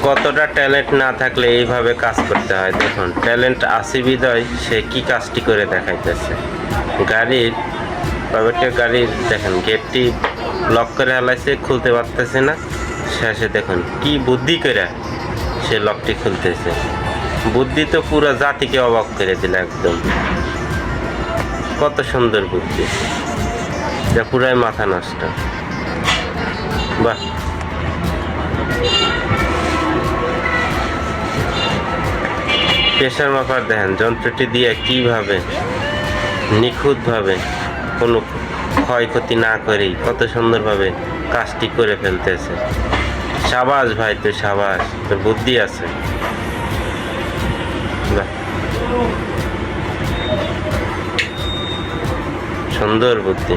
কতটা ট্যালেন্ট না থাকলে এইভাবে কাজ করতে হয়। দেখুন ট্যালেন্ট আছে বিধায় সে কি কাজটি করে দেখাইতেছে। গাড়ির প্রাইভেটের গাড়ির দেখেন গেটটি লক করে হালাইছে, খুলতে পারতেছে না। শেষে দেখুন কি বুদ্ধি করে সে লকটি খুলতেছে। বুদ্ধি তো পুরো জাতিকে অবাক করে দিল একদম। কত সুন্দর বুদ্ধি, যা পুরাই মাথা নষ্ট। বাহ, প্রেশার মাপার দেখেন যন্ত্রটি দিয়ে কিভাবে নিখুঁতভাবে কোনো ক্ষয়ক্ষতি না করেই কত সুন্দরভাবে কাজটি করে ফেলতেছে। সাবাস ভাই, তো সাবাস, তোর বুদ্ধি আছে। বাহ, সুন্দর বুদ্ধি।